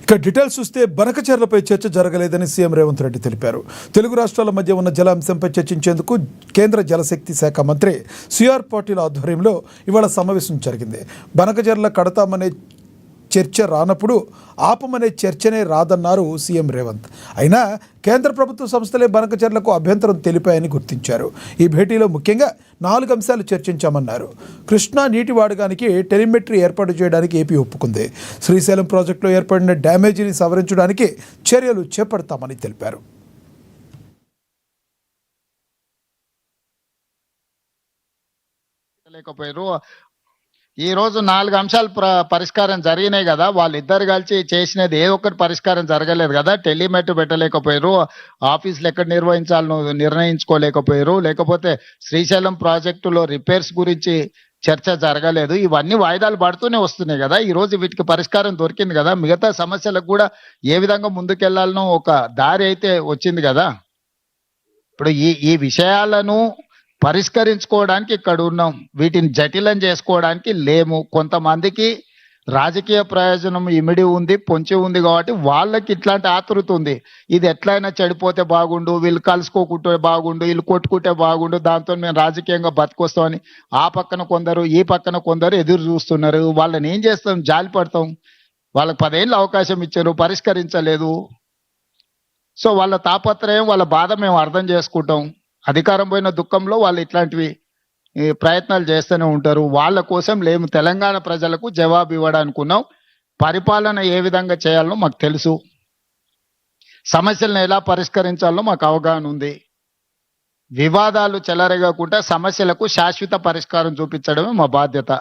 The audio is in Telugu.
ఇక డీటెయిల్స్ చూస్తే బనకచెర్లపై చర్చ జరగలేదని సీఎం రేవంత్ రెడ్డి తెలిపారు. తెలుగు రాష్ట్రాల మధ్య ఉన్న జల అంశంపై చర్చించేందుకు కేంద్ర జలశక్తి శాఖ మంత్రి సిఆర్ పాటిల్ ఆధ్వర్యంలో ఇవాళ సమావేశం జరిగింది. బనకచెర్ల కడతామనే చర్చ రానప్పుడు ఆపమనే చర్చనే రాదన్నారు సీఎం రేవంత్. అయినా కేంద్ర ప్రభుత్వ సంస్థలే బనకచెర్లకు అభ్యంతరం తెలిపాయని గుర్తించారు. ఈ భేటీలో ముఖ్యంగా 4 అంశాలు చర్చించామన్నారు. కృష్ణా నీటి వాడకానికి టెలిమెట్రీ ఏర్పాటు చేయడానికి ఏపీ ఒప్పుకుంది. శ్రీశైలం ప్రాజెక్టులో ఏర్పడిన డ్యామేజీని సవరించడానికి చర్యలు చేపడతామని తెలిపారు. ఈ రోజు 4 అంశాలు పరిష్కారం జరిగినాయి కదా. వాళ్ళిద్దరు కలిసి చేసినది ఏ ఒక్కటి పరిష్కారం జరగలేదు కదా. టెలిమెట్ పెట్టలేకపోయారు, ఆఫీసులు ఎక్కడ నిర్వహించాలో నిర్ణయించుకోలేకపోయారు, లేకపోతే శ్రీశైలం ప్రాజెక్టులో రిపేర్స్ గురించి చర్చ జరగలేదు. ఇవన్నీ వాయిదాలు పడుతూనే వస్తున్నాయి కదా. ఈ రోజు వీటికి పరిష్కారం దొరికింది కదా. మిగతా సమస్యలకు కూడా ఏ విధంగా ముందుకెళ్లాలనో ఒక దారి అయితే వచ్చింది కదా. ఇప్పుడు ఈ విషయాలను పరిష్కరించుకోవడానికి ఇక్కడ ఉన్నాం, వీటిని జటిలం చేసుకోవడానికి లేము. కొంతమందికి రాజకీయ ప్రయోజనం ఇమిడి ఉంది, పొంచి ఉంది కాబట్టి వాళ్ళకి ఇట్లాంటి ఆతృత ఉంది. ఇది ఎట్లయినా చెడిపోతే బాగుండు, వీళ్ళు కలుసుకోకుంటే బాగుండు, వీళ్ళు కొట్టుకుంటే బాగుండు, దాంతో మేము రాజకీయంగా బతికొస్తామని ఆ పక్కన కొందరు ఈ పక్కన కొందరు ఎదురు చూస్తున్నారు. వాళ్ళని ఏం చేస్తాం? జాలి పడతాం. వాళ్ళకి 10 ఏళ్ళు అవకాశం ఇచ్చారు, పరిష్కరించలేదు. సో వాళ్ళ తాపత్రయం, వాళ్ళ బాధ మేము అర్థం చేసుకుంటాం. అధికారం పోయిన దుఃఖంలో వాళ్ళు ఇట్లాంటివి ప్రయత్నాలు చేస్తూనే ఉంటారు. వాళ్ళ కోసం లేము, తెలంగాణ ప్రజలకు జవాబు ఇవ్వడానికి ఉన్నాం. పరిపాలన ఏ విధంగా చేయాలనో మాకు తెలుసు, సమస్యలను ఎలా పరిష్కరించాలో మాకు అవగాహన ఉంది. వివాదాలు చెలరేగకుండా సమస్యలకు శాశ్వత పరిష్కారం చూపించడమే మా బాధ్యత.